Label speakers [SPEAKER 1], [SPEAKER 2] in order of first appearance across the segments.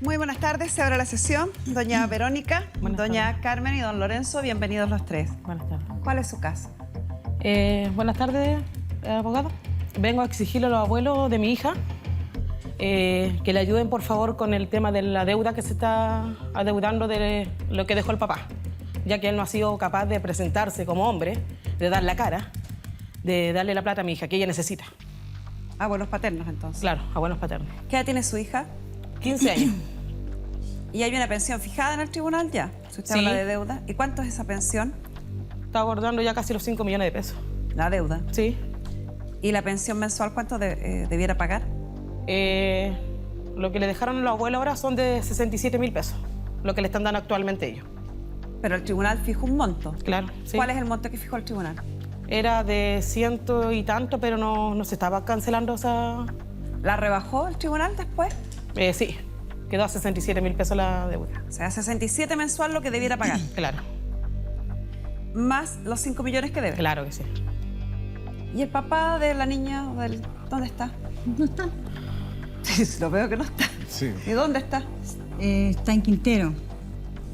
[SPEAKER 1] Muy buenas tardes, se abre la sesión. Doña Verónica, doña Carmen y don Lorenzo, bienvenidos los tres.
[SPEAKER 2] Buenas tardes.
[SPEAKER 1] ¿Cuál es su caso?
[SPEAKER 2] Buenas tardes, abogada. Vengo a exigirle a los abuelos de mi hija que le ayuden, por favor, con el tema de la deuda que se está adeudando de lo que dejó el papá, ya que él no ha sido capaz de presentarse como hombre, de dar la cara, de darle la plata a mi hija, que ella necesita.
[SPEAKER 1] Abuelos paternos, entonces.
[SPEAKER 2] Claro, abuelos paternos.
[SPEAKER 1] ¿Qué edad tiene su hija?
[SPEAKER 2] 15 años.
[SPEAKER 1] ¿Y hay una pensión fijada en el tribunal ya? Si usted
[SPEAKER 2] Sí.
[SPEAKER 1] habla de deuda. ¿Y cuánto es esa pensión?
[SPEAKER 2] Está abordando ya casi los 5 millones de pesos.
[SPEAKER 1] La deuda.
[SPEAKER 2] Sí.
[SPEAKER 1] ¿Y la pensión mensual cuánto debiera pagar?
[SPEAKER 2] Lo que le dejaron a los abuelos ahora son de 67.000 pesos, lo que le están dando actualmente ellos.
[SPEAKER 1] Pero el tribunal fijó un monto.
[SPEAKER 2] Claro, sí.
[SPEAKER 1] ¿Cuál es el monto que fijó el tribunal?
[SPEAKER 2] Era de 100 y tanto, pero no se estaba cancelando esa...
[SPEAKER 1] ¿La rebajó el tribunal después?
[SPEAKER 2] Sí, quedó a 67.000 pesos la deuda.
[SPEAKER 1] O sea, 67 mensual lo que debiera pagar.
[SPEAKER 2] Claro,
[SPEAKER 1] Más los 5 millones que debe.
[SPEAKER 2] claro que sí.
[SPEAKER 1] ¿Y el papá de la niña, dónde está?
[SPEAKER 3] No está.
[SPEAKER 1] Sí, lo veo que no está.
[SPEAKER 4] Sí.
[SPEAKER 1] ¿Y dónde está?
[SPEAKER 3] Está en Quintero.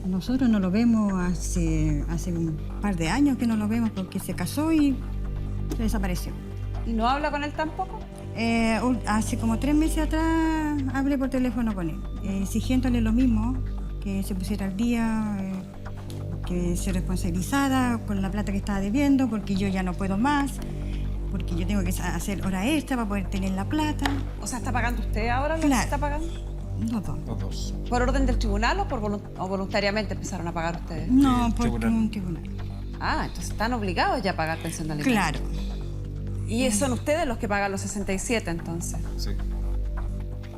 [SPEAKER 3] Nosotros no lo vemos hace un par de años que no lo vemos porque se casó y se desapareció.
[SPEAKER 1] ¿Y no habla con él tampoco?
[SPEAKER 3] Hace como 3 meses atrás hablé por teléfono con él, exigiéndole lo mismo, que se pusiera al día, que se responsabilizara con la plata que estaba debiendo, porque yo ya no puedo más, porque yo tengo que hacer hora extra para poder tener la plata.
[SPEAKER 1] O sea, ¿está pagando usted ahora lo que
[SPEAKER 3] Claro.
[SPEAKER 1] se está pagando?
[SPEAKER 3] No todo.
[SPEAKER 4] Los dos.
[SPEAKER 1] ¿Por orden del tribunal o o voluntariamente empezaron a pagar ustedes?
[SPEAKER 3] No,
[SPEAKER 4] Sí,
[SPEAKER 3] por
[SPEAKER 4] tribunal.
[SPEAKER 3] un tribunal.
[SPEAKER 1] Ah, entonces están obligados ya a pagar pensión de alimentos.
[SPEAKER 3] Claro.
[SPEAKER 1] Y son ustedes los que pagan los 67, entonces.
[SPEAKER 4] Sí.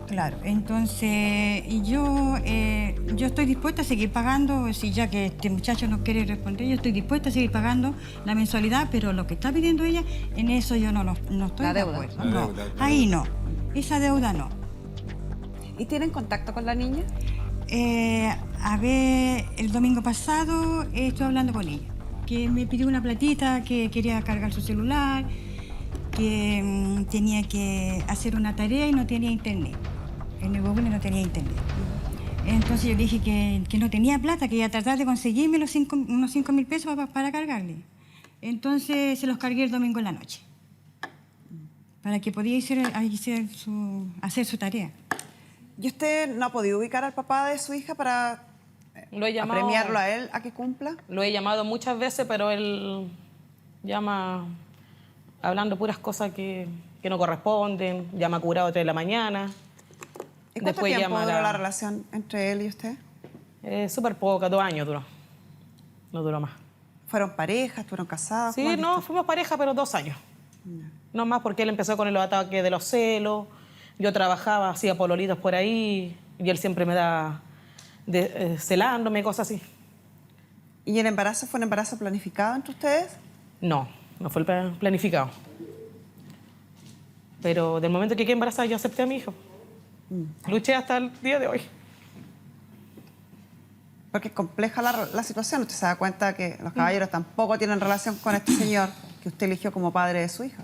[SPEAKER 3] Claro, entonces y yo estoy dispuesta a seguir pagando, si ya que este muchacho no quiere responder, yo estoy dispuesta a seguir pagando la mensualidad, pero lo que está pidiendo ella, en eso yo no estoy
[SPEAKER 1] La
[SPEAKER 3] de
[SPEAKER 1] deuda.
[SPEAKER 3] acuerdo.
[SPEAKER 4] La
[SPEAKER 3] No,
[SPEAKER 4] deuda,
[SPEAKER 3] ahí no, esa deuda no.
[SPEAKER 1] ¿Y tienen contacto con la niña?
[SPEAKER 3] A ver, el domingo pasado estuve hablando con ella, que me pidió una platita, que quería cargar su celular, que tenía que hacer una tarea y no tenía internet. En el Google no tenía internet. Entonces yo le dije que no tenía plata, que iba a tratar de conseguirme unos 5.000 pesos para cargarle. Entonces se los cargué el domingo en la noche, para que podía hacer su tarea.
[SPEAKER 1] ¿Y usted no ha podido ubicar al papá de su hija para
[SPEAKER 2] Lo he llamado,
[SPEAKER 1] premiarlo a él a que cumpla?
[SPEAKER 2] Lo he llamado muchas veces, pero él llama hablando puras cosas que no corresponden, llama curado a 3 de la mañana.
[SPEAKER 1] ¿Y cuánto
[SPEAKER 2] Después
[SPEAKER 1] tiempo
[SPEAKER 2] llama
[SPEAKER 1] duró
[SPEAKER 2] la-
[SPEAKER 1] la relación entre él y usted?
[SPEAKER 2] Súper poca, 2 años duró. No duró más.
[SPEAKER 1] ¿Fueron parejas? ¿Estuvieron casados?
[SPEAKER 2] Sí,
[SPEAKER 1] ¿Cómo es
[SPEAKER 2] no,
[SPEAKER 1] esto?
[SPEAKER 2] fuimos pareja, pero 2 años. No más porque él empezó con los ataques de los celos. Yo trabajaba, hacía pololitos por ahí y él siempre me da celándome, cosas así.
[SPEAKER 1] ¿Y el embarazo fue un embarazo planificado entre ustedes?
[SPEAKER 2] No fue planificado. Pero del momento que quedé embarazada yo acepté a mi hijo. Luché hasta el día de hoy.
[SPEAKER 1] Porque es compleja la situación. Usted se da cuenta que los caballeros tampoco tienen relación con este señor que usted eligió como padre de su hija.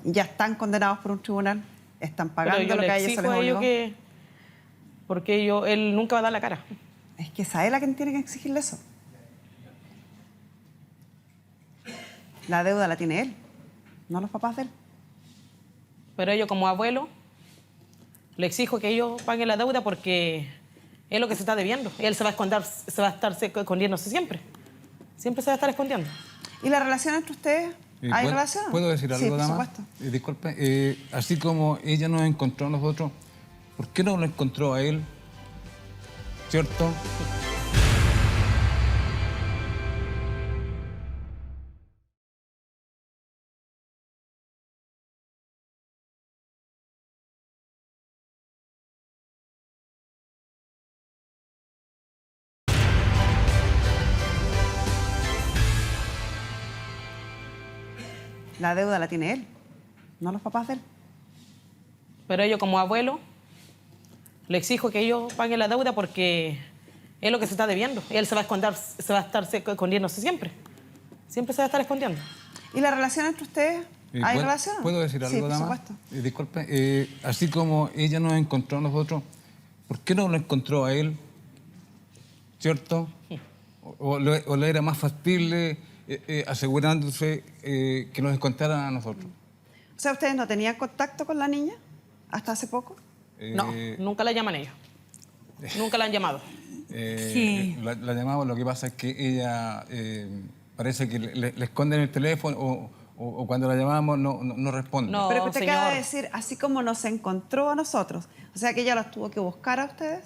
[SPEAKER 1] Y ya están condenados por un tribunal. Están
[SPEAKER 2] Pero
[SPEAKER 1] pagando
[SPEAKER 2] yo
[SPEAKER 1] lo
[SPEAKER 2] le
[SPEAKER 1] que a ellos se
[SPEAKER 2] exijo
[SPEAKER 1] les
[SPEAKER 2] a ellos
[SPEAKER 1] obligó.
[SPEAKER 2] que... Porque él nunca va a dar la cara.
[SPEAKER 1] Es que es a él a quien tiene que exigirle eso. La deuda la tiene él, no los papás de él.
[SPEAKER 2] Pero yo como abuelo le exijo que ellos paguen la deuda porque es lo que se está debiendo. Y él se va a estar escondiéndose siempre. Siempre se va a estar escondiendo.
[SPEAKER 1] ¿Y la relación entre ustedes? ¿Hay relación?
[SPEAKER 4] ¿Puedo decir algo,
[SPEAKER 1] Sí, por
[SPEAKER 4] dama?
[SPEAKER 1] supuesto.
[SPEAKER 4] Disculpe, así como ella nos encontró a nosotros, ¿por qué no lo encontró a él? ¿Cierto?
[SPEAKER 1] La deuda la tiene él, no los papás de él.
[SPEAKER 2] Pero yo como abuelo le exijo que ellos paguen la deuda porque es lo que se está debiendo. Y él se va a estar escondiéndose siempre. Siempre se va a estar escondiendo.
[SPEAKER 1] ¿Y la relación entre ustedes? ¿Hay relación?
[SPEAKER 4] ¿Puedo decir algo,
[SPEAKER 1] sí, por
[SPEAKER 4] dama?
[SPEAKER 1] supuesto.
[SPEAKER 4] Disculpe, así como ella nos encontró a nosotros, ¿por qué no lo encontró a él? ¿Cierto? ¿O le era más factible asegurándose que nos encontraran a nosotros?
[SPEAKER 1] O sea, ¿ustedes no tenían contacto con la niña hasta hace poco?
[SPEAKER 2] No, nunca la llaman ellos. Nunca la han llamado.
[SPEAKER 3] Sí.
[SPEAKER 4] La llamamos, lo que pasa es que ella parece que le esconden el teléfono o cuando la llamamos no responde.
[SPEAKER 2] No.
[SPEAKER 1] Pero que usted acaba de
[SPEAKER 2] señor.
[SPEAKER 1] decir, así como nos encontró a nosotros. O sea, que ella los tuvo que buscar a ustedes.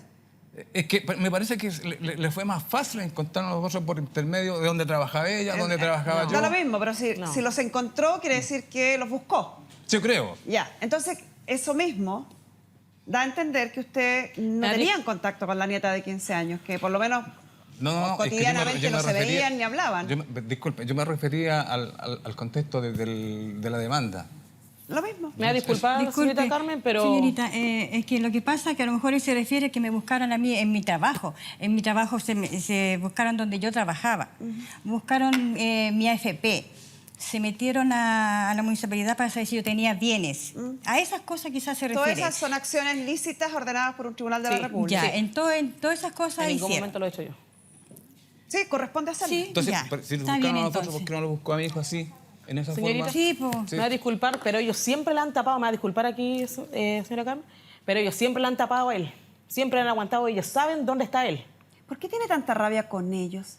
[SPEAKER 4] Es que me parece que le fue más fácil encontrarnos a nosotros por intermedio de donde trabajaba ella, donde trabajaba yo.
[SPEAKER 1] Da lo mismo, pero si
[SPEAKER 2] No.
[SPEAKER 1] los encontró, quiere decir que los buscó.
[SPEAKER 4] Yo creo.
[SPEAKER 1] Ya, entonces eso mismo da a entender que usted no
[SPEAKER 2] Nadie-
[SPEAKER 1] tenían contacto con la nieta de 15 años, que por lo menos
[SPEAKER 4] No, es que
[SPEAKER 1] cotidianamente no se veían ni hablaban.
[SPEAKER 4] Disculpe, yo me refería al contexto de la demanda.
[SPEAKER 1] Lo mismo.
[SPEAKER 2] Me va a disculpar,
[SPEAKER 3] Disculpe,
[SPEAKER 2] señorita Carmen, pero...
[SPEAKER 3] Señorita, es que lo que pasa es que a lo mejor él se refiere a que me buscaron a mí en mi trabajo. En mi trabajo se buscaron donde yo trabajaba. Buscaron mi AFP. Se metieron a la municipalidad para saber si yo tenía bienes. A esas cosas quizás se
[SPEAKER 1] Todas
[SPEAKER 3] refiere.
[SPEAKER 1] esas son acciones lícitas ordenadas por un tribunal de la
[SPEAKER 2] Sí,
[SPEAKER 1] República.
[SPEAKER 3] Ya, en todas esas cosas
[SPEAKER 2] En ningún
[SPEAKER 3] hicieron.
[SPEAKER 2] momento lo he hecho yo.
[SPEAKER 1] Sí, corresponde hacerlo.
[SPEAKER 3] Sí.
[SPEAKER 4] Entonces,
[SPEAKER 3] Ya,
[SPEAKER 4] si lo
[SPEAKER 3] está
[SPEAKER 4] buscaron
[SPEAKER 3] bien,
[SPEAKER 4] a nosotros,
[SPEAKER 3] entonces.
[SPEAKER 4] ¿por qué no lo buscó a mi hijo así? En esa
[SPEAKER 2] Señorita.
[SPEAKER 4] forma.
[SPEAKER 3] Sí, pues.
[SPEAKER 4] Sí.
[SPEAKER 2] Me va a disculpar, pero ellos siempre la han tapado. Me va a disculpar aquí, señora Carmen, pero ellos siempre la han tapado a él. Siempre la han aguantado. Ellos saben dónde está él.
[SPEAKER 1] ¿Por qué tiene tanta rabia con ellos?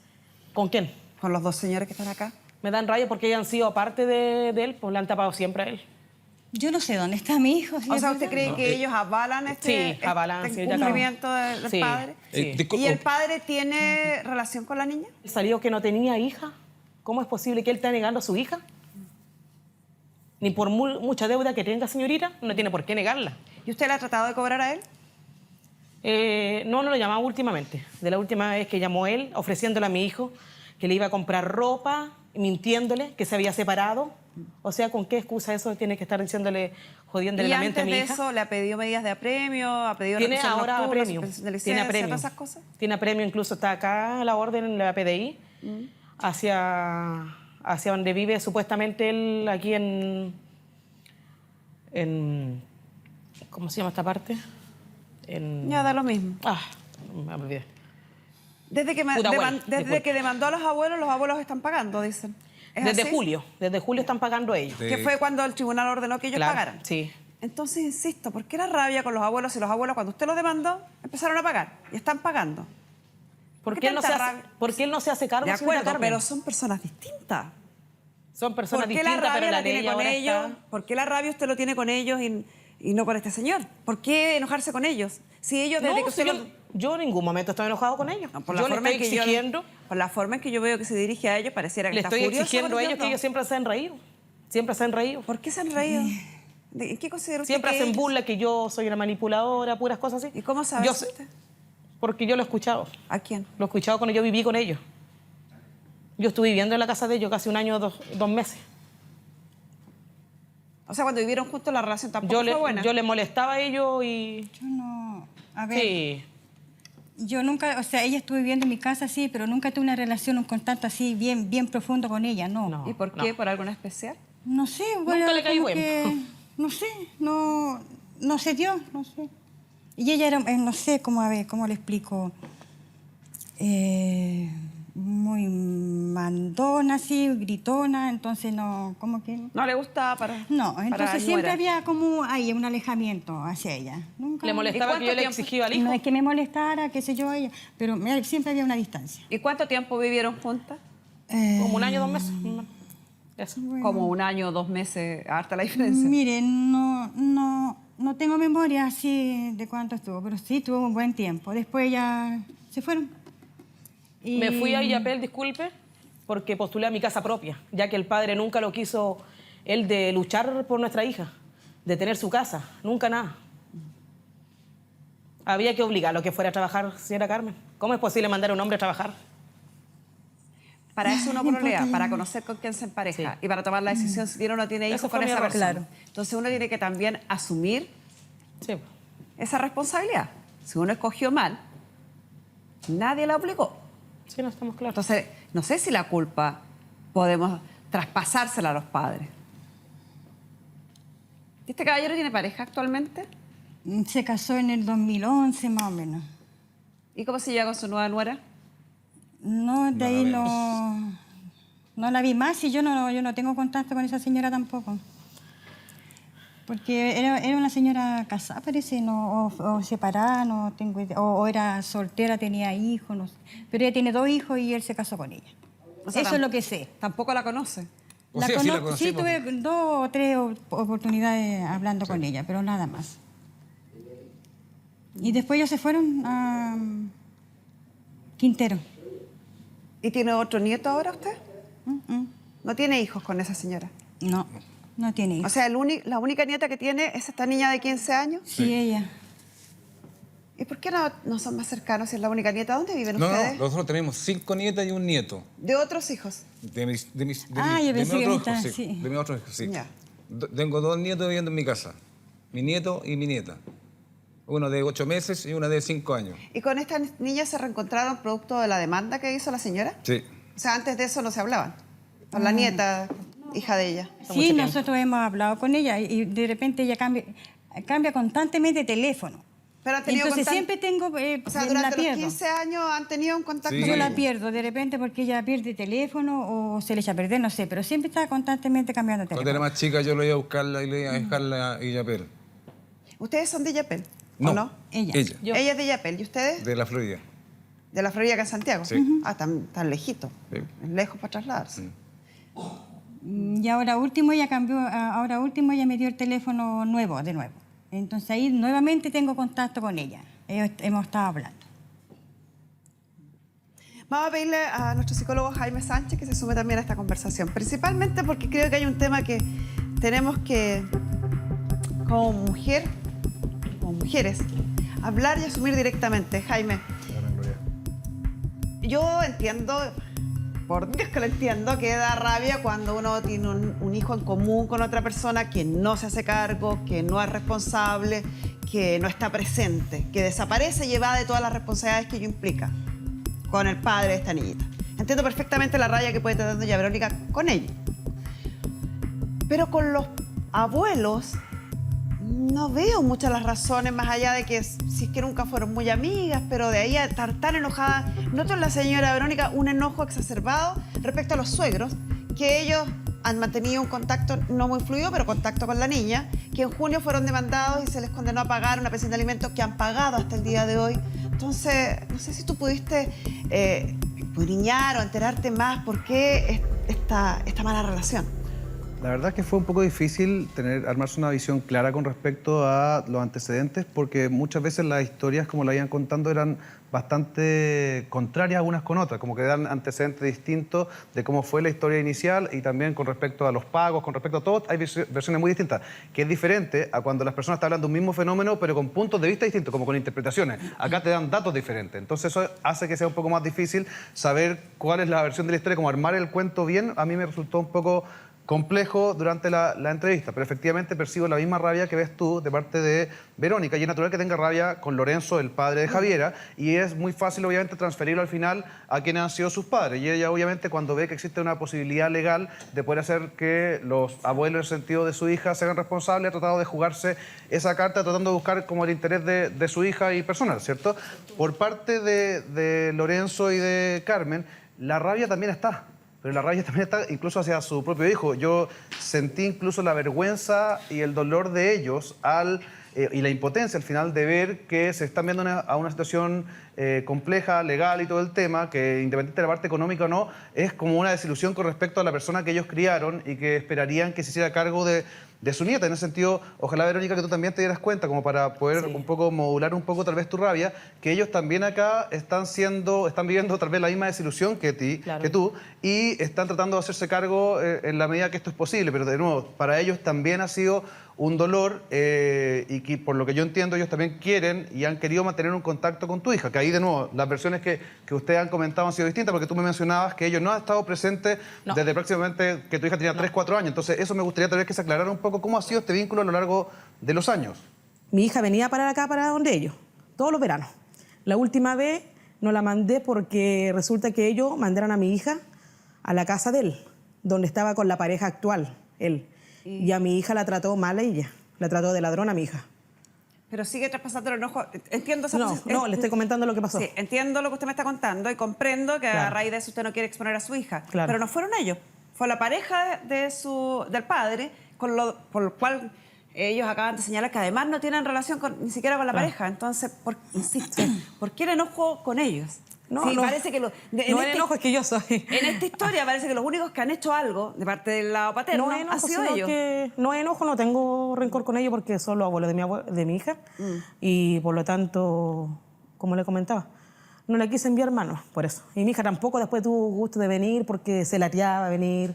[SPEAKER 2] ¿Con quién?
[SPEAKER 1] Con los dos señores que están acá.
[SPEAKER 2] Me dan rabia porque ellos han sido parte de él, pues la han tapado siempre a él.
[SPEAKER 3] Yo no sé dónde está mi hijo.
[SPEAKER 1] O sea, ¿usted cree que ellos avalan este,
[SPEAKER 2] Sí, avalan,
[SPEAKER 1] este
[SPEAKER 2] señorita
[SPEAKER 1] incumplimiento del
[SPEAKER 2] Sí.
[SPEAKER 1] padre?
[SPEAKER 2] Sí.
[SPEAKER 1] ¿Y el padre tiene relación con la niña?
[SPEAKER 2] Salió que no tenía hija. ¿Cómo es posible que él esté negando a su hija? Ni por mucha deuda que tenga, señorita, no tiene por qué negarla.
[SPEAKER 1] ¿Y usted le ha tratado de cobrar a él?
[SPEAKER 2] No lo llamaba últimamente. De la última vez que llamó él, ofreciéndole a mi hijo que le iba a comprar ropa, mintiéndole que se había separado. O sea, ¿con qué excusa eso tiene que estar diciéndole, jodiéndole
[SPEAKER 1] ¿Y
[SPEAKER 2] la mente a
[SPEAKER 1] antes
[SPEAKER 2] mi
[SPEAKER 1] de
[SPEAKER 2] hija?
[SPEAKER 1] eso le ha pedido medidas de apremio, ha pedido
[SPEAKER 2] Tiene
[SPEAKER 1] retención
[SPEAKER 2] ahora
[SPEAKER 1] nocturna,
[SPEAKER 2] apremio.
[SPEAKER 1] suspensión de
[SPEAKER 2] Tiene
[SPEAKER 1] licencia,
[SPEAKER 2] apremio.
[SPEAKER 1] todas esas cosas?
[SPEAKER 2] Tiene apremio, incluso está acá a la orden en la PDI, hacia donde vive supuestamente él, aquí en ¿cómo se llama esta parte?
[SPEAKER 1] Ya da lo mismo.
[SPEAKER 2] Me olvidé.
[SPEAKER 1] Desde
[SPEAKER 2] Pudahuel, disculpe.
[SPEAKER 1] que demandó a los abuelos están pagando, dicen. ¿Es
[SPEAKER 2] Desde
[SPEAKER 1] así?
[SPEAKER 2] julio están pagando ellos.
[SPEAKER 1] Que fue cuando el tribunal ordenó que ellos
[SPEAKER 2] Claro,
[SPEAKER 1] pagaran.
[SPEAKER 2] sí.
[SPEAKER 1] Entonces, insisto, ¿por qué la rabia con los abuelos si los abuelos cuando usted los demandó empezaron a pagar y están pagando?
[SPEAKER 2] ¿Por qué él no se
[SPEAKER 1] tanta
[SPEAKER 2] hace,
[SPEAKER 1] rabia?
[SPEAKER 2] ¿por qué él no se hace cargo,
[SPEAKER 1] De
[SPEAKER 2] señorita
[SPEAKER 1] acuerdo,
[SPEAKER 2] Carmen?
[SPEAKER 1] pero son personas distintas.
[SPEAKER 2] Son personas
[SPEAKER 1] ¿Por qué la
[SPEAKER 2] distintas, pero
[SPEAKER 1] rabia
[SPEAKER 2] la
[SPEAKER 1] la
[SPEAKER 2] de
[SPEAKER 1] tiene
[SPEAKER 2] ella
[SPEAKER 1] con
[SPEAKER 2] ahora
[SPEAKER 1] ellos?
[SPEAKER 2] está...
[SPEAKER 1] ¿Por qué la rabia usted lo tiene con ellos y no con este señor? ¿Por qué enojarse con ellos? Si ellos desde que
[SPEAKER 2] No,
[SPEAKER 1] usted
[SPEAKER 2] si
[SPEAKER 1] los-
[SPEAKER 2] yo en ningún momento estoy enojado con ellos.
[SPEAKER 1] No, por
[SPEAKER 2] Yo
[SPEAKER 1] la
[SPEAKER 2] le
[SPEAKER 1] forma
[SPEAKER 2] estoy
[SPEAKER 1] en que
[SPEAKER 2] exigiendo,
[SPEAKER 1] por la forma en que yo veo que se dirige a ellos, pareciera que
[SPEAKER 2] le
[SPEAKER 1] está
[SPEAKER 2] estoy
[SPEAKER 1] furioso
[SPEAKER 2] exigiendo
[SPEAKER 1] con
[SPEAKER 2] a ellos que ellos siempre se han reído. Siempre se han reído.
[SPEAKER 1] ¿Por qué se han reído? ¿En qué considera usted
[SPEAKER 2] Siempre
[SPEAKER 1] que
[SPEAKER 2] hacen
[SPEAKER 1] ellos-
[SPEAKER 2] burla que yo soy una manipuladora, puras cosas así.
[SPEAKER 1] ¿Y cómo sabe
[SPEAKER 2] Yo
[SPEAKER 1] usted?
[SPEAKER 2] sé, porque yo lo he escuchado.
[SPEAKER 1] ¿A quién?
[SPEAKER 2] Lo he escuchado cuando yo viví con ellos. Yo estuve viviendo en la casa de ellos casi un año, dos meses.
[SPEAKER 1] O sea, cuando vivieron juntos la relación tampoco fue buena.
[SPEAKER 2] Yo le molestaba a ellos y...
[SPEAKER 3] Yo no. A ver.
[SPEAKER 2] Sí.
[SPEAKER 3] Yo nunca, o sea, ella estuvo viviendo en mi casa, sí, pero nunca tuve una relación, un contacto así bien profundo con ella, no.
[SPEAKER 2] No.
[SPEAKER 1] ¿Y por qué? ¿Por algo en especial?
[SPEAKER 3] No sé, bueno,
[SPEAKER 2] le caí
[SPEAKER 3] como
[SPEAKER 2] bien.
[SPEAKER 3] que, no sé, no se dio, no sé. Y ella era, no sé, a ver, ¿cómo le explico? Muy mandona, así, gritona, entonces no, como que...
[SPEAKER 1] ¿No le gustaba para
[SPEAKER 3] No,
[SPEAKER 1] para
[SPEAKER 3] entonces
[SPEAKER 1] la
[SPEAKER 3] siempre
[SPEAKER 1] nuera?
[SPEAKER 3] había como ahí un alejamiento hacia ella. Nunca...
[SPEAKER 2] Le molestaba
[SPEAKER 1] ¿Y
[SPEAKER 2] que yo le
[SPEAKER 1] cuánto
[SPEAKER 2] exigía al hijo.
[SPEAKER 3] No es que me molestara, qué sé yo, ella, pero siempre había una distancia.
[SPEAKER 1] ¿Y cuánto tiempo vivieron juntas?
[SPEAKER 2] Como un año, 2 meses. Eso.
[SPEAKER 1] Como un año, 2 meses, harta la diferencia.
[SPEAKER 3] Mire, no tengo memoria así de cuánto estuvo, pero sí tuvo un buen tiempo. Después ya se fueron. Y-
[SPEAKER 2] Me fui a Illapel, disculpe, porque postulé a mi casa propia, ya que el padre nunca lo quiso, él de luchar por nuestra hija, de tener su casa, nunca nada. Había que obligarlo a que fuera a trabajar, señora Carmen. ¿Cómo es posible mandar a un hombre a trabajar?
[SPEAKER 1] Para eso uno
[SPEAKER 3] No importa,
[SPEAKER 1] prolea,
[SPEAKER 3] ya.
[SPEAKER 1] para conocer con quién se empareja
[SPEAKER 2] Sí.
[SPEAKER 1] y para tomar la decisión si tiene o no tiene
[SPEAKER 2] Eso
[SPEAKER 1] hijos
[SPEAKER 2] fue
[SPEAKER 1] con
[SPEAKER 2] mi
[SPEAKER 1] esa
[SPEAKER 2] error.
[SPEAKER 1] persona.
[SPEAKER 3] Claro.
[SPEAKER 1] Entonces uno tiene que también asumir
[SPEAKER 2] Sí.
[SPEAKER 1] esa responsabilidad. Si uno escogió mal, nadie la obligó.
[SPEAKER 2] Sí, no estamos claros.
[SPEAKER 1] Entonces, no sé si la culpa podemos traspasársela a los padres. ¿Este caballero tiene pareja actualmente?
[SPEAKER 3] Se casó en el 2011 más o menos.
[SPEAKER 1] ¿Y cómo se lleva con su nueva nuera?
[SPEAKER 3] No, de ahí no la vi más y yo no tengo contacto con esa señora tampoco. Porque era una señora casada, parece, o separada, no tengo idea. O era soltera, tenía hijos, no sé. Pero ella tiene 2 hijos y él se casó con ella.
[SPEAKER 1] O sea,
[SPEAKER 3] eso es lo que sé.
[SPEAKER 1] Tampoco la conoce.
[SPEAKER 4] O sea, sí la conocí,
[SPEAKER 3] Sí, tuve 2 o 3 oportunidades hablando con ella, pero nada más. Y después ellos se fueron a Quintero.
[SPEAKER 1] ¿Y tiene otro nieto ahora usted?
[SPEAKER 3] Mm.
[SPEAKER 1] ¿No tiene hijos con esa señora?
[SPEAKER 3] No tiene hijos.
[SPEAKER 1] O sea, la única nieta que tiene es esta niña de 15 años.
[SPEAKER 3] Sí, ella.
[SPEAKER 1] ¿Y por qué no son más cercanos si es la única nieta? ¿Dónde viven
[SPEAKER 4] No,
[SPEAKER 1] ustedes?
[SPEAKER 4] nosotros tenemos 5 nietas y un nieto.
[SPEAKER 1] ¿De otros hijos?
[SPEAKER 4] De mis
[SPEAKER 3] Yo pensé que
[SPEAKER 4] otros hijos,
[SPEAKER 3] sí.
[SPEAKER 4] sí. De mis otros hijos, sí.
[SPEAKER 1] Ya.
[SPEAKER 4] Tengo 2 nietos viviendo en mi casa. Mi nieto y mi nieta. Uno de 8 meses y una de 5 años.
[SPEAKER 1] ¿Y con estas niñas se reencontraron producto de la demanda que hizo la señora?
[SPEAKER 4] Sí.
[SPEAKER 1] O sea, antes de eso no se hablaban. Con la nieta, hija de ella.
[SPEAKER 3] Sí, nosotros hemos hablado con ella y de repente ella cambia constantemente de teléfono.
[SPEAKER 1] Pero han tenido
[SPEAKER 3] Entonces
[SPEAKER 1] contacto.
[SPEAKER 3] siempre tengo,
[SPEAKER 1] O sea,
[SPEAKER 3] la
[SPEAKER 1] durante los
[SPEAKER 3] pierdo.
[SPEAKER 1] 15 años han tenido un contacto
[SPEAKER 4] Sí.
[SPEAKER 1] con
[SPEAKER 3] Yo la
[SPEAKER 1] ella.
[SPEAKER 3] pierdo de repente porque ella pierde teléfono o se le echa a perder, no sé, pero siempre está constantemente cambiando de
[SPEAKER 4] Cuando era
[SPEAKER 3] teléfono.
[SPEAKER 4] más chica yo lo iba a buscarla y le iba a dejarla a Illapel.
[SPEAKER 1] ¿Ustedes son de Yapel?
[SPEAKER 4] No.
[SPEAKER 1] ¿O no?
[SPEAKER 3] Ella.
[SPEAKER 2] Yo.
[SPEAKER 1] Ella es de Yapel. ¿Y ustedes?
[SPEAKER 4] De la Florida.
[SPEAKER 1] De la Florida, acá en Santiago.
[SPEAKER 4] Sí.
[SPEAKER 1] Ah, tan lejito.
[SPEAKER 4] Sí.
[SPEAKER 1] Es lejos para trasladarse.
[SPEAKER 3] Y ahora último ella cambió, ahora último ella me dio el teléfono nuevo, de nuevo. Entonces ahí nuevamente tengo contacto con ella. Hemos estado hablando.
[SPEAKER 1] Vamos a pedirle a nuestro psicólogo Jaime Sánchez que se sume también a esta conversación, principalmente porque creo que hay un tema que tenemos que, como mujeres, hablar y asumir directamente. Jaime, yo entiendo, por Dios que lo entiendo, que da rabia cuando uno tiene un hijo en común con otra persona que no se hace cargo, que no es responsable, que no está presente, que desaparece y evade todas las responsabilidades que ello implica con el padre de esta niñita. Entiendo perfectamente la rabia que puede tener doña Verónica con ella. Pero con los abuelos no veo muchas las razones, más allá de que si es que nunca fueron muy amigas, pero de ahí a estar tan enojada. Noto en la señora Verónica un enojo exacerbado respecto a los suegros, que ellos han mantenido un contacto no muy fluido, pero contacto con la niña, que en junio fueron demandados y se les condenó a pagar una pensión de alimentos que han pagado hasta el día de hoy. Entonces, no sé si tú pudiste escudriñar o enterarte más por qué esta mala relación.
[SPEAKER 5] La verdad es que fue un poco difícil armarse una visión clara con respecto a los antecedentes, porque muchas veces las historias, como la iban contando, eran bastante contrarias unas con otras, como que dan antecedentes distintos de cómo fue la historia inicial y también con respecto a los pagos, con respecto a todo, hay versiones muy distintas, que es diferente a cuando las personas están hablando de un mismo fenómeno, pero con puntos de vista distintos, como con interpretaciones. Acá te dan datos diferentes, entonces eso hace que sea un poco más difícil saber cuál es la versión de la historia, como armar el cuento bien. A mí me resultó un poco complejo durante la entrevista, pero efectivamente percibo la misma rabia que ves tú de parte de Verónica, y es natural que tenga rabia con Lorenzo, el padre de Javiera, y es muy fácil obviamente transferirlo al final a quienes han sido sus padres, y ella obviamente cuando ve que existe una posibilidad legal de poder hacer que los abuelos en el sentido de su hija se hagan responsables, ha tratado de jugarse esa carta tratando de buscar como el interés de su hija y personal, ¿cierto? Por parte de Lorenzo y de Carmen, la rabia también está. Pero la rabia también está incluso hacia su propio hijo. Yo sentí incluso la vergüenza y el dolor de ellos y la impotencia al final de ver que se están viendo a una situación compleja, legal y todo el tema, que independientemente de la parte económica o no, es como una desilusión con respecto a la persona que ellos criaron y que esperarían que se hiciera cargo de su nieta. En ese sentido, ojalá, Verónica, que tú también te dieras cuenta, como para poder un poco modular un poco tal vez tu rabia, que ellos también acá están viviendo tal vez la misma desilusión que tú, y están tratando de hacerse cargo en la medida que esto es posible. Pero de nuevo, para ellos también ha sido un dolor y que por lo que yo entiendo ellos también quieren y han querido mantener un contacto con tu hija, que ahí de nuevo las versiones que ustedes han comentado han sido distintas, porque tú me mencionabas que ellos no han estado presentes desde prácticamente que tu hija tenía 3, 4 años. Entonces eso me gustaría tal vez que se aclarara un poco cómo ha sido este vínculo a lo largo de los años.
[SPEAKER 2] Mi hija venía para acá, para donde ellos, todos los veranos. La última vez no la mandé porque resulta que ellos mandaron a mi hija a la casa de él, donde estaba con la pareja actual, él. Y a mi hija la trató mal a ella, la trató de ladrón a mi hija.
[SPEAKER 1] pero sigue traspasando el enojo. Entiendo esa
[SPEAKER 2] No,
[SPEAKER 1] posición.
[SPEAKER 2] no, le estoy comentando lo que pasó.
[SPEAKER 1] Sí, entiendo lo que usted me está contando y comprendo que a
[SPEAKER 2] Claro.
[SPEAKER 1] raíz de eso usted no quiere exponer a su hija.
[SPEAKER 2] Claro.
[SPEAKER 1] Pero no fueron ellos. Fue la pareja del padre, por lo cual ellos acaban de señalar que además no tienen relación ni siquiera con la
[SPEAKER 2] Claro.
[SPEAKER 1] pareja. Entonces, insisto, ¿por qué el enojo con ellos?
[SPEAKER 2] No,
[SPEAKER 1] Sí,
[SPEAKER 2] no.
[SPEAKER 1] parece que
[SPEAKER 2] No el enojo, es que yo soy.
[SPEAKER 1] En esta historia parece que los únicos que han hecho algo de parte del lado paterno
[SPEAKER 2] No es
[SPEAKER 1] han
[SPEAKER 2] enojo,
[SPEAKER 1] sido
[SPEAKER 2] sino
[SPEAKER 1] ellos.
[SPEAKER 2] que no es enojo, no tengo rencor con ellos porque son los abuelos de mi hija y por lo tanto, como le comentaba, no le quise enviar manos por eso. Y mi hija tampoco después tuvo gusto de venir porque se lateaba venir,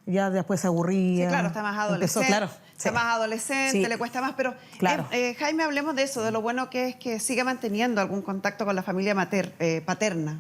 [SPEAKER 2] ya después se aburría.
[SPEAKER 1] Sí, claro, está más adolescente.
[SPEAKER 2] Empezó, claro.
[SPEAKER 1] Está
[SPEAKER 2] Sí.
[SPEAKER 1] más adolescente,
[SPEAKER 2] Sí.
[SPEAKER 1] le cuesta más, pero
[SPEAKER 2] Claro.
[SPEAKER 1] Jaime, hablemos de eso, de lo bueno que es que siga manteniendo algún contacto con la familia paterna.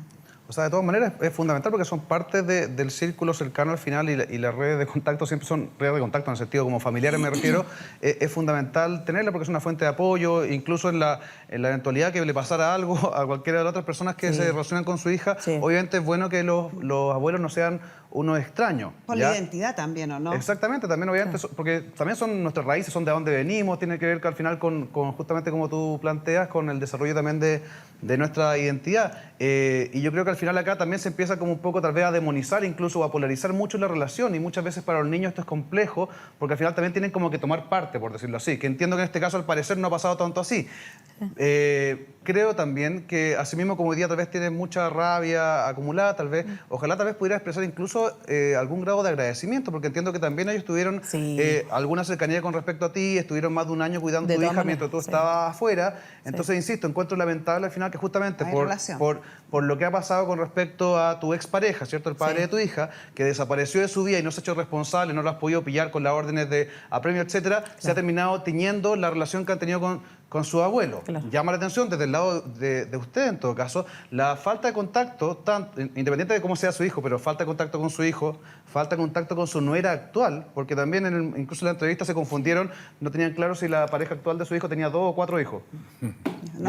[SPEAKER 5] O sea, de todas maneras es fundamental porque son parte del círculo cercano al final y las redes de contacto siempre son redes de contacto en el sentido como familiares me refiero. Es fundamental tenerla porque es una fuente de apoyo, incluso en la eventualidad que le pasara algo a cualquiera de las otras personas que
[SPEAKER 2] Sí.
[SPEAKER 5] se relacionan con su hija.
[SPEAKER 2] Sí.
[SPEAKER 5] Obviamente es bueno que los abuelos no sean unos extraños.
[SPEAKER 1] Por
[SPEAKER 5] ¿ya?
[SPEAKER 1] la identidad también, ¿o no?
[SPEAKER 5] Exactamente, también obviamente, porque también son nuestras raíces, son de dónde venimos, tiene que ver que al final con justamente como tú planteas, con el desarrollo también de nuestra identidad. Y yo creo que al final acá también se empieza como un poco tal vez a demonizar incluso o a polarizar mucho la relación y muchas veces para los niños esto es complejo porque al final también tienen como que tomar parte, por decirlo así, que entiendo que en este caso al parecer no ha pasado tanto así. Creo también que asimismo como hoy día tal vez tiene mucha rabia acumulada, tal vez, ojalá tal vez pudiera expresar incluso algún grado de agradecimiento, porque entiendo que también ellos tuvieron
[SPEAKER 2] Sí.
[SPEAKER 5] alguna cercanía con respecto a ti, estuvieron más de un año cuidando a
[SPEAKER 2] De
[SPEAKER 5] tu
[SPEAKER 2] todas
[SPEAKER 5] hija
[SPEAKER 2] maneras,
[SPEAKER 5] mientras tú
[SPEAKER 2] sí.
[SPEAKER 5] estabas afuera. Entonces, insisto, encuentro lamentable al final que justamente
[SPEAKER 1] Hay relación.
[SPEAKER 5] por lo que ha pasado con respecto a tu expareja, ¿cierto? El padre
[SPEAKER 2] Sí.
[SPEAKER 5] de tu hija, que desapareció de su vida y no se ha hecho responsable, no lo has podido pillar con las órdenes de apremio, etcétera, se ha terminado tiñendo la relación que han tenido con su abuelo.
[SPEAKER 2] Claro.
[SPEAKER 5] Llama la atención desde el lado de usted, en todo caso, la falta de contacto, independiente de cómo sea su hijo, pero falta de contacto con su hijo, falta de contacto con su nuera actual, porque también incluso en la entrevista se confundieron, no tenían claro si la pareja actual de su hijo tenía 2 o 4 hijos.
[SPEAKER 1] No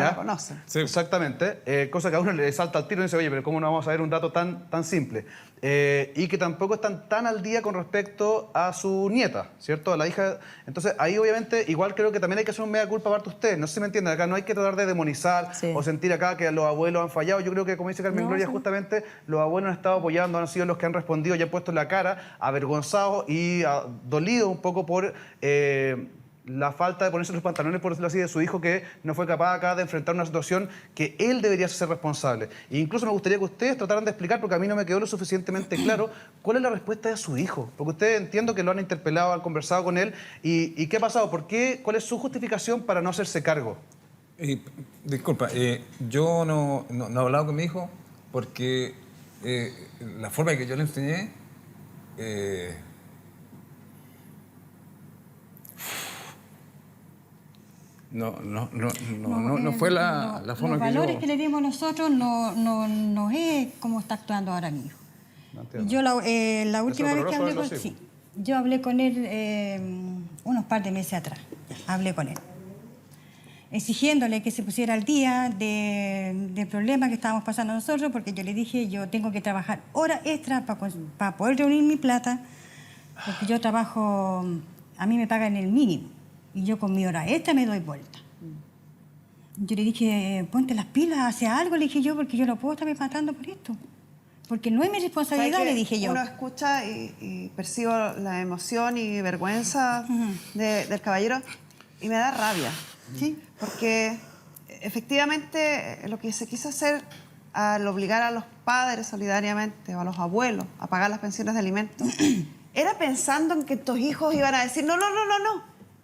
[SPEAKER 5] ¿Ya?
[SPEAKER 1] la conocen.
[SPEAKER 4] Sí.
[SPEAKER 5] Exactamente, cosa que a uno le salta al tiro y dice, oye, pero ¿cómo no vamos a ver un dato tan simple? Y que tampoco están tan al día con respecto a su nieta, ¿cierto? A la hija. Entonces, ahí obviamente, igual creo que también hay que hacer un mea culpa parte de usted. No sé si me entienden, acá no hay que tratar de demonizar
[SPEAKER 2] Sí.
[SPEAKER 5] o sentir acá que los abuelos han fallado. Yo creo que, como dice Carmen
[SPEAKER 2] No,
[SPEAKER 5] Gloria,
[SPEAKER 2] sí.
[SPEAKER 5] justamente los abuelos han estado apoyando, han sido los que han respondido y han puesto la cara, avergonzados y dolidos un poco por la falta de ponerse los pantalones, por decirlo así, de su hijo que no fue capaz acá de enfrentar una situación que él debería ser responsable. E incluso me gustaría que ustedes trataran de explicar, porque a mí no me quedó lo suficientemente claro, cuál es la respuesta de su hijo. Porque ustedes entiendo que lo han interpelado, han conversado con él. ¿Y qué ha pasado? ¿Por qué? ¿Cuál es su justificación para no hacerse cargo?
[SPEAKER 4] Disculpa, yo no he hablado con mi hijo porque la forma que yo le enseñé no fue la forma
[SPEAKER 3] los
[SPEAKER 4] que
[SPEAKER 3] valores
[SPEAKER 4] yo...
[SPEAKER 3] que le dimos nosotros no es como está actuando ahora mi hijo. Yo la última vez que hablé con él, yo hablé con él unos par de meses atrás, hablé con él, exigiéndole que se pusiera al día del problema que estábamos pasando nosotros, porque yo le dije, yo tengo que trabajar horas extra para poder reunir mi plata, porque yo trabajo, a mí me pagan el mínimo, y yo con mi hora extra me doy vuelta. Yo le dije, ponte las pilas, hace algo, le dije yo, porque yo no puedo estarme matando por esto. Porque no es mi responsabilidad, le dije yo.
[SPEAKER 1] Uno escucha y percibo la emoción y vergüenza del caballero y me da rabia.
[SPEAKER 3] ¿Sí?
[SPEAKER 1] Porque efectivamente lo que se quiso hacer al obligar a los padres solidariamente o a los abuelos a pagar las pensiones de alimentos era pensando en que estos hijos iban a decir, no,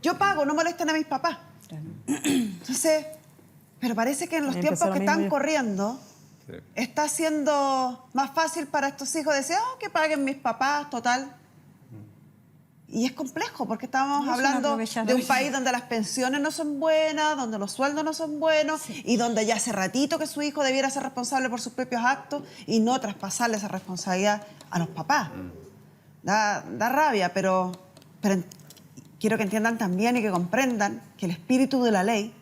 [SPEAKER 1] yo pago, no molesten a mis papás. Entonces, pero parece que en los
[SPEAKER 2] Ahí
[SPEAKER 1] tiempos
[SPEAKER 2] empezó
[SPEAKER 1] que
[SPEAKER 2] lo
[SPEAKER 1] están
[SPEAKER 2] mismo yo.
[SPEAKER 1] corriendo está siendo más fácil para estos hijos decir, que paguen mis papás, total. Y es complejo porque estamos
[SPEAKER 3] Y es un
[SPEAKER 1] hablando de un
[SPEAKER 3] aprovechador.
[SPEAKER 1] país donde las pensiones no son buenas, donde los sueldos no son buenos y donde ya hace ratito que su hijo debiera ser responsable por sus propios actos y no traspasarle esa responsabilidad a los papás. Da rabia, pero quiero que entiendan también y que comprendan que el espíritu de la ley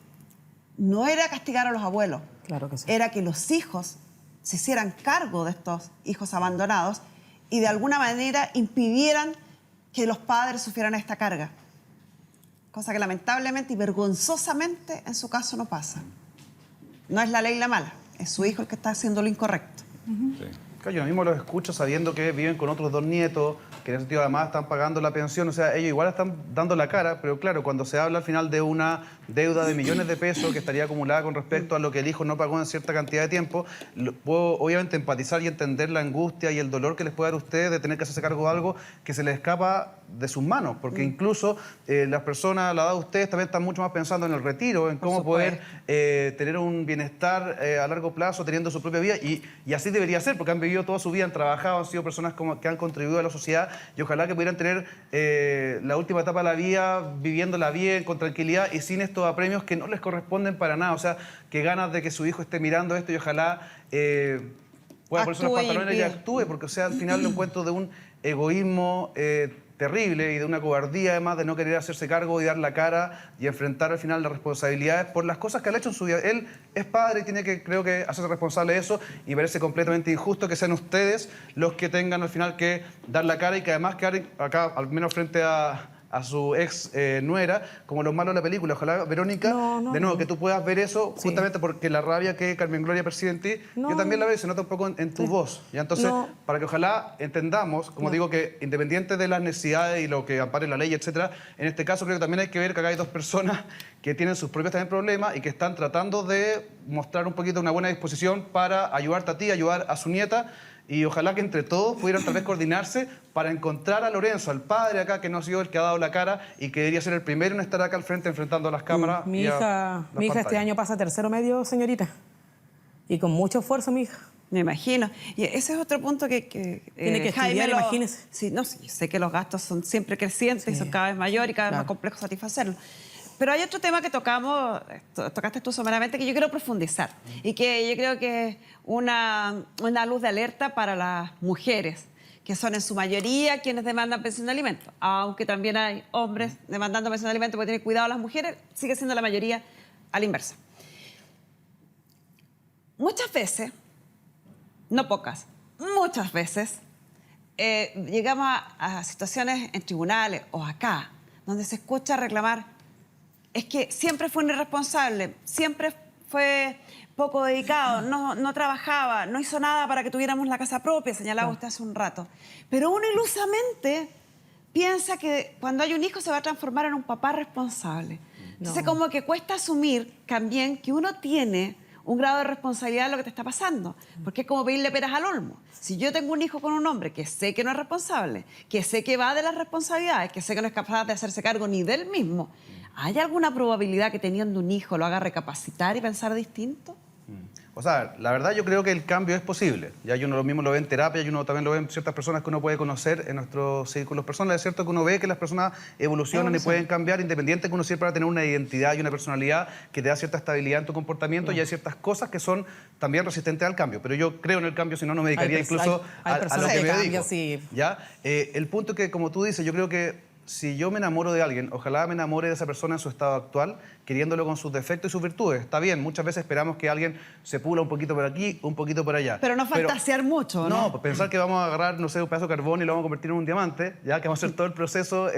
[SPEAKER 1] no era castigar a los abuelos,
[SPEAKER 2] Claro que sí.
[SPEAKER 1] era que los hijos se hicieran cargo de estos hijos abandonados y de alguna manera impidieran que los padres sufrieran esta carga. cosa que lamentablemente y vergonzosamente en su caso no pasa. No es la ley la mala, es su hijo el que está haciendo lo incorrecto.
[SPEAKER 4] Sí.
[SPEAKER 5] Claro, yo mismo los escucho sabiendo que viven con otros 2 nietos, que en ese sentido además están pagando la pensión, o sea, ellos igual están dando la cara, pero claro, cuando se habla al final de una deuda de millones de pesos que estaría acumulada con respecto a lo que el hijo no pagó en cierta cantidad de tiempo, puedo obviamente empatizar y entender la angustia y el dolor que les puede dar a ustedes de tener que hacerse cargo de algo que se les escapa de sus manos, porque incluso las personas, la edad de ustedes, también están mucho más pensando en el retiro, en cómo poder tener un bienestar a largo plazo, teniendo su propia vida, y así debería ser, porque han vivido toda su vida, han trabajado, han sido personas que han contribuido a la sociedad, y ojalá que pudieran tener la última etapa de la vida viviéndola bien, con tranquilidad y sin estos apremios que no les corresponden para nada. O sea, que ganas de que su hijo esté mirando esto y ojalá pueda ponerse los pantalones y actúe, porque o sea, al final lo encuentro de un egoísmo terrible y de una cobardía además de no querer hacerse cargo y dar la cara y enfrentar al final las responsabilidades por las cosas que ha hecho en su vida. Él es padre y tiene que, creo que, hacerse responsable de eso, y parece completamente injusto que sean ustedes los que tengan al final que dar la cara y que además quedar acá, al menos frente a su ex nuera, como los malos de la película. Ojalá, Verónica, de nuevo, que tú puedas ver eso, justamente porque la rabia que Carmen Gloria percibe en ti, yo también la veo y se nota un poco en tu voz. ¿Ya? Entonces, para que ojalá entendamos, como digo, que independiente de las necesidades y lo que ampare la ley, etcétera, en este caso creo que también hay que ver que acá hay 2 personas que tienen sus propios también problemas y que están tratando de mostrar un poquito una buena disposición para ayudarte a ti, ayudar a su nieta. Y ojalá que entre todos pudieran tal vez coordinarse para encontrar a Lorenzo, al padre acá, que no ha sido el que ha dado la cara y que debería ser el primero en estar acá al frente enfrentando a las cámaras.
[SPEAKER 2] Mi hija este año pasa 3º medio, señorita. Y con mucho esfuerzo, mi hija.
[SPEAKER 1] Me imagino. Y ese es otro punto que
[SPEAKER 2] tiene que estudiar, imagínese.
[SPEAKER 1] Sí, no, sí, sé que los gastos son siempre crecientes y son cada vez mayores y cada vez más complejos satisfacerlos. Pero hay otro tema que tocaste tú someramente, que yo quiero profundizar y que yo creo que es una luz de alerta para las mujeres, que son en su mayoría quienes demandan pensión de alimentos. Aunque también hay hombres demandando pensión de alimentos porque tienen cuidado a las mujeres, sigue siendo la mayoría a la inversa. Muchas veces, no pocas, muchas veces, llegamos a situaciones en tribunales o acá, donde se escucha reclamar: es que siempre fue un irresponsable, siempre fue poco dedicado, no trabajaba, no hizo nada para que tuviéramos la casa propia, señalaba usted hace un rato. Pero uno ilusamente piensa que cuando hay un hijo se va a transformar en un papá responsable. Entonces como que cuesta asumir también que uno tiene un grado de responsabilidad de lo que te está pasando, porque es como pedirle peras al olmo. Si yo tengo un hijo con un hombre que sé que no es responsable, que sé que va de las responsabilidades, que sé que no es capaz de hacerse cargo ni de él mismo, ¿hay alguna probabilidad que teniendo un hijo lo haga recapacitar y pensar distinto?
[SPEAKER 5] O sea, la verdad yo creo que el cambio es posible. Ya uno lo mismo lo ve en terapia y uno también lo ve en ciertas personas que uno puede conocer en nuestros círculos personales. Es cierto que uno ve que las personas evolucionan y pueden cambiar, independiente que uno siempre va a tener una identidad y una personalidad que te da cierta estabilidad en tu comportamiento, y hay ciertas cosas que son también resistentes al cambio. Pero yo creo en el cambio, si no, no me dedicaría incluso a lo que me dedico. ¿Ya? El punto que, como tú dices, yo creo que si yo me enamoro de alguien, ojalá me enamore de esa persona en su estado actual, queriéndolo con sus defectos y sus virtudes. Está bien, muchas veces esperamos que alguien se pula un poquito por aquí, un poquito por allá.
[SPEAKER 1] Pero no fantasear mucho, ¿no?
[SPEAKER 5] No, pues pensar que vamos a agarrar, no sé, un pedazo de carbón y lo vamos a convertir en un diamante, ya que vamos a hacer todo el proceso,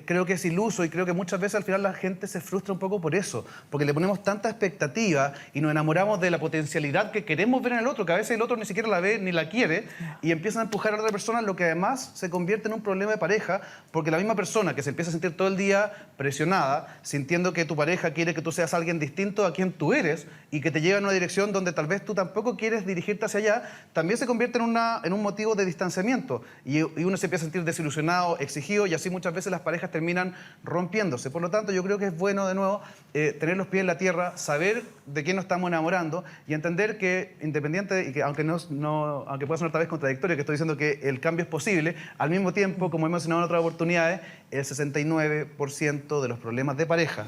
[SPEAKER 5] creo que es iluso, y creo que muchas veces al final la gente se frustra un poco por eso, porque le ponemos tanta expectativa y nos enamoramos de la potencialidad que queremos ver en el otro, que a veces el otro ni siquiera la ve ni la quiere, y empiezan a empujar a la otra persona, lo que además se convierte en un problema de pareja, porque la misma persona que se empieza a sentir todo el día presionada, sintiendo que tu pareja quiere que tú seas alguien distinto a quien tú eres y que te lleva en una dirección donde tal vez tú tampoco quieres dirigirte hacia allá, también se convierte en un motivo de distanciamiento, y uno se empieza a sentir desilusionado, exigido, y así muchas veces las parejas terminan rompiéndose. Por lo tanto, yo creo que es bueno, de nuevo, tener los pies en la tierra, saber de quién nos estamos enamorando y entender que, independiente, y que aunque pueda sonar tal vez contradictorio, que estoy diciendo que el cambio es posible, al mismo tiempo, como hemos mencionado en otras oportunidades, el 69% de los problemas de pareja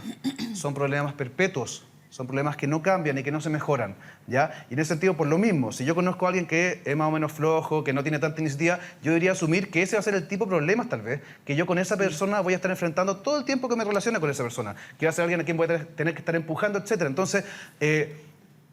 [SPEAKER 5] son problemas perpetuos, son problemas que no cambian y que no se mejoran, ¿ya? Y en ese sentido, por lo mismo, si yo conozco a alguien que es más o menos flojo, que no tiene tanta iniciativa, yo debería asumir que ese va a ser el tipo de problemas, tal vez, que yo con esa persona voy a estar enfrentando todo el tiempo que me relacione con esa persona, que va a ser alguien a quien voy a tener que estar empujando, etc. Entonces,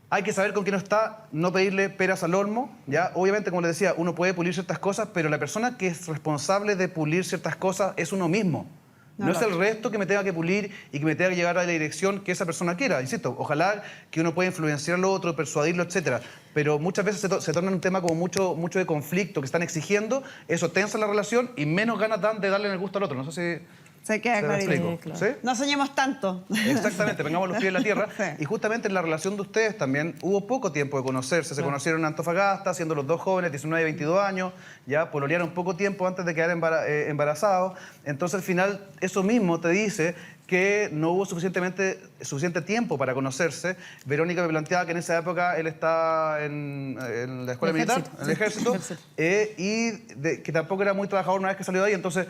[SPEAKER 5] hay que saber con quién está, no pedirle peras al olmo, ¿ya? Obviamente, como les decía, uno puede pulir ciertas cosas, pero la persona que es responsable de pulir ciertas cosas es uno mismo. No es el resto que me tenga que pulir y que me tenga que llevar a la dirección que esa persona quiera. Insisto, ojalá que uno pueda influenciar al otro, persuadirlo, etcétera. Pero muchas veces se torna un tema como mucho de conflicto, que están exigiendo, eso tensa la relación y menos ganas dan de darle el gusto al otro. No sé si...
[SPEAKER 1] Se queda
[SPEAKER 5] ¿Se me
[SPEAKER 1] clarito.
[SPEAKER 5] explico?
[SPEAKER 2] claro.
[SPEAKER 5] ¿Sí?
[SPEAKER 1] No soñemos tanto.
[SPEAKER 5] Exactamente, pongamos los pies en la tierra.
[SPEAKER 1] Sí.
[SPEAKER 5] Y justamente en la relación de ustedes también hubo poco tiempo de conocerse. Se conocieron en Antofagasta, siendo los dos jóvenes, 19 y 22 años, ya pololearon poco tiempo antes de quedar embarazados. Entonces al final eso mismo te dice que no hubo suficiente tiempo para conocerse. Verónica me planteaba que en esa época él estaba en la escuela militar, en el ejército, que tampoco era muy trabajador una vez que salió de ahí. Entonces,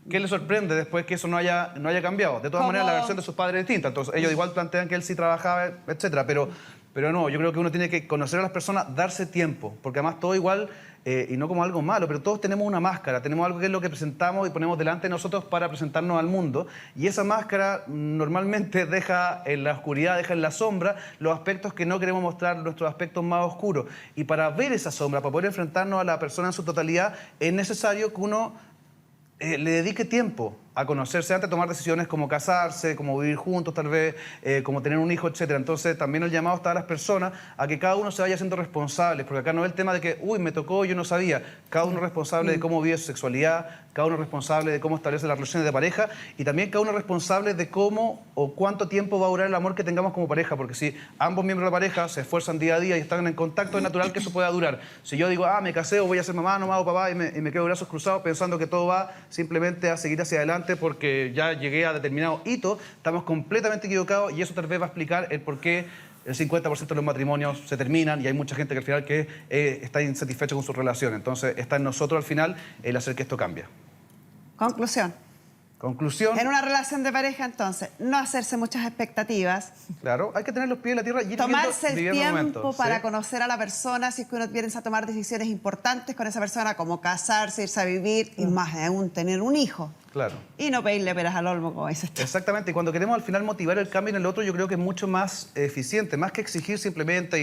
[SPEAKER 5] ¿qué le sorprende después que eso no haya cambiado? De todas maneras, la versión de sus padres es distinta. Entonces, ellos igual plantean que él sí trabajaba, etcétera. Pero no, yo creo que uno tiene que conocer a las personas, darse tiempo. Porque además todo igual, y no como algo malo, pero todos tenemos una máscara. Tenemos algo que es lo que presentamos y ponemos delante de nosotros para presentarnos al mundo. Y esa máscara normalmente deja en la oscuridad, deja en la sombra los aspectos que no queremos mostrar, nuestros aspectos más oscuros. Y para ver esa sombra, para poder enfrentarnos a la persona en su totalidad, es necesario que uno le dedique tiempo a conocerse antes de tomar decisiones como casarse, como vivir juntos tal vez, como tener un hijo, etc. Entonces también el llamado está a las personas a que cada uno se vaya siendo responsable, porque acá no es el tema de que, uy, me tocó, yo no sabía. Cada uno es responsable de cómo vive su sexualidad, cada uno es responsable de cómo establece las relaciones de pareja y también cada uno es responsable de cómo o cuánto tiempo va a durar el amor que tengamos como pareja, porque si ambos miembros de la pareja se esfuerzan día a día y están en contacto, es natural que eso pueda durar. Si yo digo, me casé o voy a ser mamá, no o papá y me quedo de brazos cruzados pensando que todo va simplemente a seguir hacia adelante porque ya llegué a determinado hito, estamos completamente equivocados y eso tal vez va a explicar el por qué el 50% de los matrimonios se terminan y hay mucha gente que al final está insatisfecha con su relación. Entonces está en nosotros al final el hacer que esto cambie.
[SPEAKER 1] Conclusión.
[SPEAKER 5] Conclusión.
[SPEAKER 1] En una relación de pareja, entonces, no hacerse muchas expectativas.
[SPEAKER 5] Claro, hay que tener los pies en la tierra y ir
[SPEAKER 1] Tomarse el
[SPEAKER 5] viviendo
[SPEAKER 1] tiempo
[SPEAKER 5] momentos,
[SPEAKER 1] para
[SPEAKER 5] ¿sí?
[SPEAKER 1] conocer a la persona, si es que uno piensa tomar decisiones importantes con esa persona, como casarse, irse a vivir y más aún tener un hijo.
[SPEAKER 5] Claro.
[SPEAKER 1] Y no pedirle peras al olmo, como dices tú.
[SPEAKER 5] Exactamente, y cuando queremos al final motivar el cambio en el otro, yo creo que es mucho más eficiente, más que exigir simplemente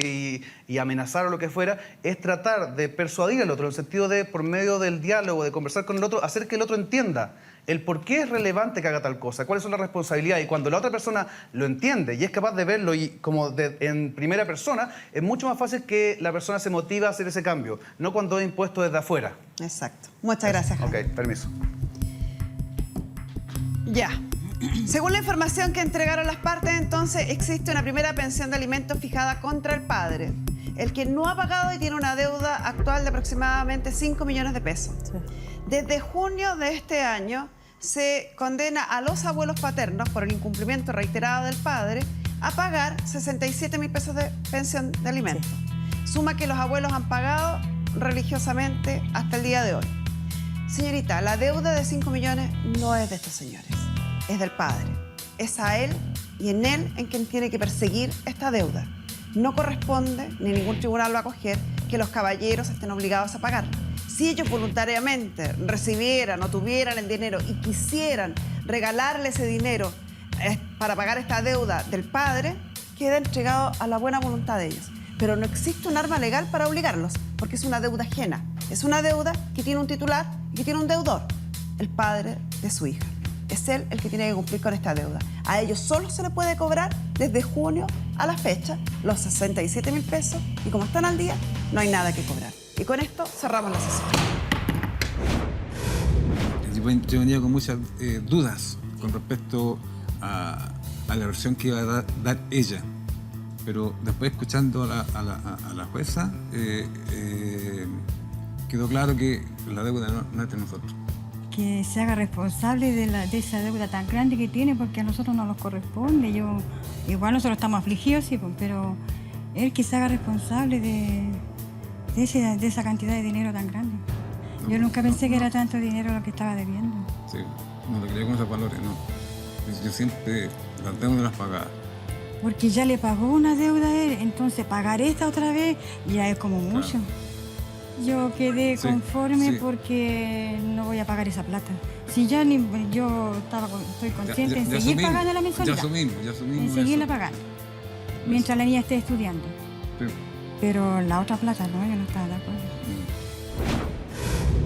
[SPEAKER 5] y amenazar o lo que fuera, es tratar de persuadir al otro, en el sentido de, por medio del diálogo, de conversar con el otro, hacer que el otro entienda el por qué es relevante que haga tal cosa, cuáles son las responsabilidades. Y cuando la otra persona lo entiende y es capaz de verlo en primera persona, es mucho más fácil que la persona se motive a hacer ese cambio, no cuando es impuesto desde afuera.
[SPEAKER 1] Exacto. Muchas gracias, Jaime.
[SPEAKER 5] Ok, permiso.
[SPEAKER 1] Ya. Según la información que entregaron las partes, entonces existe una primera pensión de alimentos fijada contra el padre, el que no ha pagado y tiene una deuda actual de aproximadamente 5 millones de pesos.
[SPEAKER 2] Sí.
[SPEAKER 1] Desde junio de este año se condena a los abuelos paternos por el incumplimiento reiterado del padre a pagar 67.000 pesos de pensión de alimentos. Sí. Suma que los abuelos han pagado religiosamente hasta el día de hoy. Señorita, la deuda de 5 millones no es de estos señores, es del padre. Es a él y en él en quien tiene que perseguir esta deuda. No corresponde, ni ningún tribunal va a acoger, que los caballeros estén obligados a pagarla. Si ellos voluntariamente recibieran o tuvieran el dinero y quisieran regalarle ese dinero para pagar esta deuda del padre, queda entregado a la buena voluntad de ellos. Pero no existe un arma legal para obligarlos, porque es una deuda ajena. Es una deuda que tiene un titular y que tiene un deudor, el padre de su hija. Es él el que tiene que cumplir con esta deuda. A ellos solo se le puede cobrar desde junio a la fecha los 67.000 pesos y como están al día, no hay nada que cobrar. Y con esto cerramos la sesión.
[SPEAKER 4] Yo venía con muchas dudas con respecto a la versión que iba a dar ella. Pero después escuchando a la jueza, quedó claro que la deuda no es de nosotros.
[SPEAKER 3] Que se haga responsable de esa deuda tan grande que tiene, porque a nosotros no nos corresponde. Igual nosotros estamos afligidos, sí, pero él que se haga responsable de esa cantidad de dinero tan grande.
[SPEAKER 4] No,
[SPEAKER 3] Yo nunca pensé que era tanto dinero lo que estaba debiendo.
[SPEAKER 4] Sí, no lo quería con esos valores, no. Yo siempre las deudas las pagaba.
[SPEAKER 3] Porque ya le pagó una deuda a él, entonces pagar esta otra vez ya es como mucho.
[SPEAKER 4] Claro.
[SPEAKER 3] Yo quedé
[SPEAKER 4] Sí,
[SPEAKER 3] conforme
[SPEAKER 4] sí.
[SPEAKER 3] porque no voy a pagar esa plata. Si ya yo estoy consciente en seguir
[SPEAKER 4] asumimos,
[SPEAKER 3] pagando la mensualidad.
[SPEAKER 4] Ya asumimos
[SPEAKER 3] En seguirla
[SPEAKER 4] eso.
[SPEAKER 3] pagando. Mientras la niña esté estudiando.
[SPEAKER 4] Sí.
[SPEAKER 3] Pero la otra plata no, yo no estaba de acuerdo.
[SPEAKER 4] Mm.